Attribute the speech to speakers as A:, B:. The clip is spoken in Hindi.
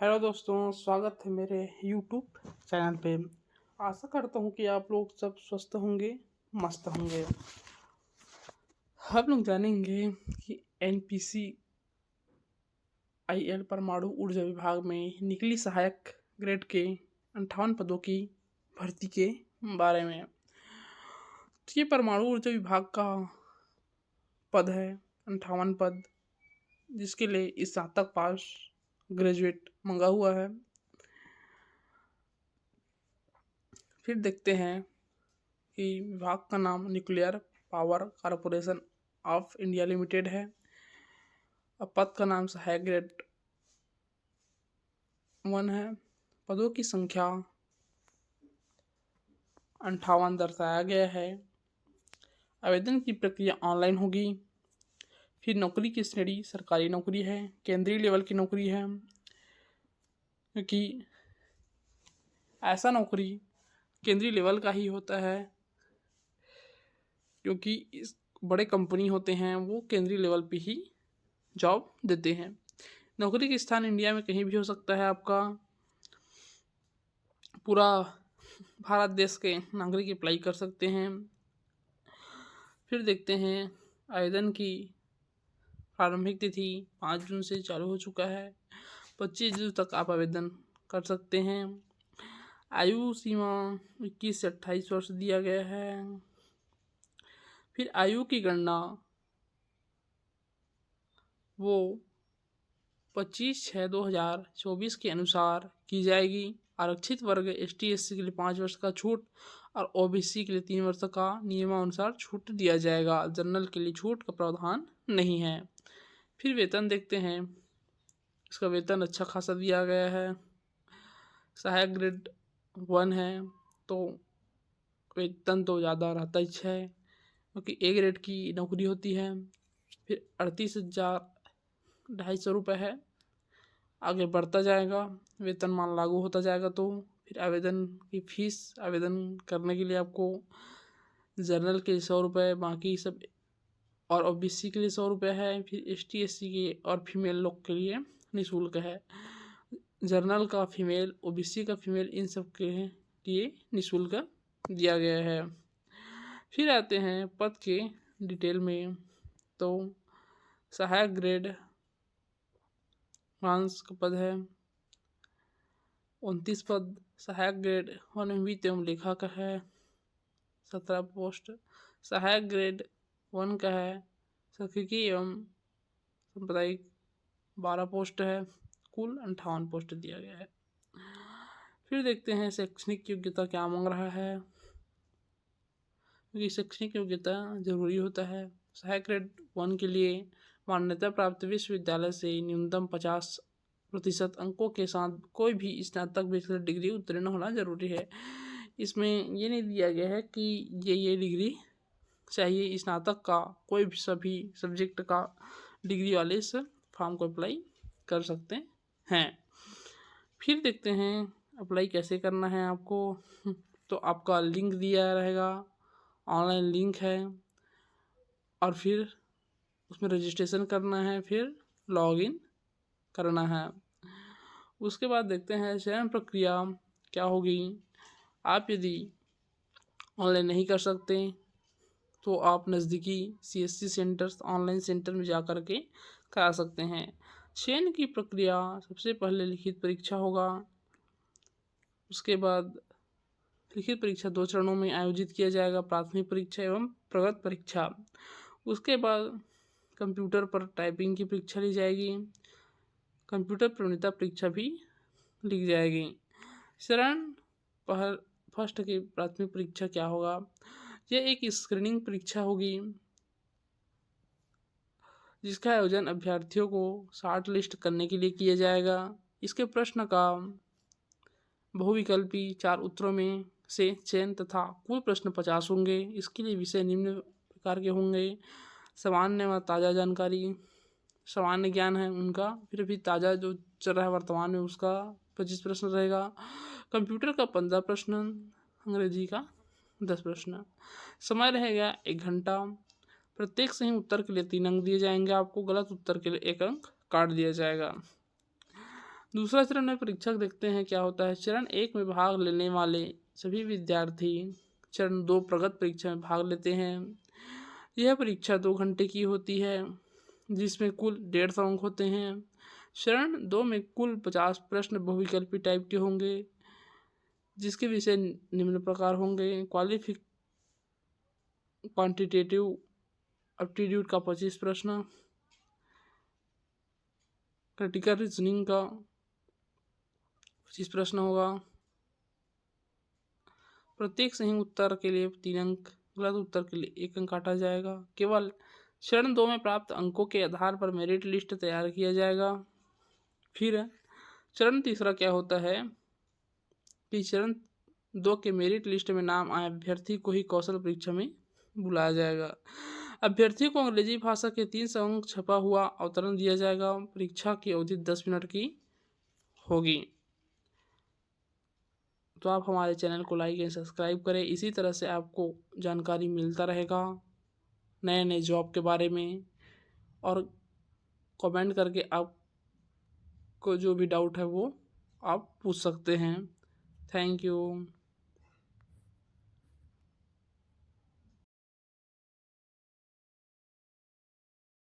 A: हेलो दोस्तों, स्वागत है मेरे यूट्यूब चैनल पे। आशा करता हूँ कि आप लोग सब स्वस्थ होंगे, मस्त होंगे। हम लोग जानेंगे कि एनपीसीआईएल परमाणु ऊर्जा विभाग में निकली सहायक ग्रेड के 58 पदों की भर्ती के बारे में। तो ये परमाणु ऊर्जा विभाग का पद है 58 पद, जिसके लिए स्नातक पास ग्रेजुएट मंगा हुआ है। फिर देखते हैं कि विभाग का नाम nuclear power corporation of India limited है। अब पद का नाम सहायक ग्रेड 1 है। पदों की संख्या 58 दर्शाया गया है। आवेदन की प्रक्रिया ऑनलाइन होगी। फिर नौकरी की श्रेणी सरकारी नौकरी है, केंद्रीय लेवल की नौकरी है, क्योंकि ऐसा नौकरी केंद्रीय लेवल का ही होता है, क्योंकि इस बड़े कंपनी होते हैं वो केंद्रीय लेवल पे ही जॉब देते हैं। नौकरी का स्थान इंडिया में कहीं भी हो सकता है। आपका पूरा भारत देश के नागरिक अप्लाई कर सकते हैं। फिर देखते हैं आवेदन की प्रारंभिक तिथि 5 जून से चालू हो चुका है। 25 जून तक आप आवेदन कर सकते हैं। आयु सीमा 21 से 28 वर्ष दिया गया है। फिर आयु की गणना वो 25/6/2024 के अनुसार की जाएगी। आरक्षित वर्ग ST/SC के लिए 5 वर्ष का छूट और OBC के लिए 3 वर्ष का नियमानुसार छूट दिया जाएगा। जनरल के लिए छूट का प्रावधान नहीं है। फिर वेतन देखते हैं। इसका वेतन अच्छा खासा दिया गया है। सहायक ग्रेड 1 है तो वेतन तो ज़्यादा रहता ही है, क्योंकि A ग्रेड की नौकरी होती है। फिर 38,250 है। आगे बढ़ता जाएगा, वेतनमान लागू होता जाएगा। तो फिर आवेदन की फीस, आवेदन करने के लिए आपको जनरल के लिए 100 बाकी सब और OBC के लिए 100 है। फिर ST/SC के और फीमेल लोग के लिए निःशुल्क है। जनरल का फीमेल, OBC का फीमेल, इन सब के लिए निःशुल्क दिया गया है। फिर आते हैं पद के डिटेल में। तो सहायक ग्रेड 1 का पद है 29 पद। सहायक ग्रेड 1 वित्त एवं लेखा का है 17 पोस्ट। सहायक ग्रेड 1 का है सांख्यिकी एवं सांप्रदायिक 12 पोस्ट है। कुल 58 पोस्ट दिया गया है। फिर देखते हैं शैक्षणिक योग्यता क्या मांग रहा है, क्योंकि शैक्षणिक योग्यता जरूरी होता है। सहायक ग्रेड 1 के लिए मान्यता प्राप्त विश्वविद्यालय से न्यूनतम 50% अंकों के साथ कोई भी स्नातक बैचलर डिग्री उत्तीर्ण होना जरूरी है। इसमें ये नहीं दिया गया है कि ये डिग्री चाहिए। स्नातक का कोई भी सभी सब्जेक्ट का डिग्री वाले इस फॉर्म को अप्लाई कर सकते हैं। फिर देखते हैं अप्लाई कैसे करना है आपको। तो आपका लिंक दिया रहेगा, ऑनलाइन लिंक है, और फिर उसमें रजिस्ट्रेशन करना है, फिर लॉगिन करना है। उसके बाद देखते हैं चयन प्रक्रिया क्या होगी। आप यदि ऑनलाइन नहीं कर सकते तो आप नज़दीकी CSC सेंटर्स, ऑनलाइन सेंटर में जा कर के करा सकते हैं। चयन की प्रक्रिया सबसे पहले लिखित परीक्षा होगा। उसके बाद लिखित परीक्षा 2 चरणों में आयोजित किया जाएगा, प्राथमिक परीक्षा एवं प्रगत परीक्षा। उसके बाद कंप्यूटर पर टाइपिंग की परीक्षा ली जाएगी। कंप्यूटर प्रवीणता परीक्षा भी ली जाएगी। चरण फर्स्ट की प्राथमिक परीक्षा क्या होगा, यह एक स्क्रीनिंग परीक्षा होगी जिसका आयोजन अभ्यर्थियों को शॉर्ट लिस्ट करने के लिए किया जाएगा। इसके प्रश्न का बहुविकल्पी 4 उत्तरों में से चयन तथा कुल प्रश्न 50 होंगे। इसके लिए विषय निम्न प्रकार के होंगे। सामान्य व ताज़ा जानकारी, सामान्य ज्ञान है उनका, फिर भी ताज़ा जो चल रहा है वर्तमान में उसका 25 प्रश्न रहेगा। कंप्यूटर का 15 प्रश्न, अंग्रेजी का 10 प्रश्न। समय रहेगा 1 घंटा। प्रत्येक सही उत्तर के लिए 3 अंक दिए जाएंगे आपको, गलत उत्तर के लिए 1 अंक काट दिया जाएगा। दूसरा चरण में परीक्षक देखते हैं क्या होता है। चरण 1 में भाग लेने वाले सभी विद्यार्थी चरण 2 प्रगत परीक्षा में भाग लेते हैं। यह परीक्षा 2 घंटे की होती है जिसमें कुल 150 अंक होते हैं। चरण 2 में कुल 50 प्रश्न बहुविकल्पी टाइप के होंगे जिसके विषय निम्न प्रकार होंगे। क्वांटिटेटिव एप्टीट्यूड का 25 प्रश्न, क्रिटिकल रीजनिंग का 25 प्रश्न होगा। प्रत्येक सही उत्तर के लिए 3 अंक, गलत उत्तर के लिए 1 अंक काटा जाएगा। केवल चरण 2 में प्राप्त अंकों के आधार पर मेरिट लिस्ट तैयार किया जाएगा। फिर चरण तीसरा क्या होता है कि चरण 2 के मेरिट लिस्ट में नाम आए अभ्यर्थी को ही कौशल परीक्षा में बुलाया जाएगा। अभ्यर्थी को अंग्रेजी भाषा के 300 अंक छपा हुआ अवतरण दिया जाएगा। परीक्षा की अवधि 10 मिनट की होगी। तो आप हमारे चैनल को लाइक एंड सब्सक्राइब करें। इसी तरह से आपको जानकारी मिलता रहेगा नए नए जॉब के बारे में, और कमेंट करके आपको जो भी डाउट है वो आप पूछ सकते हैं। Thank you.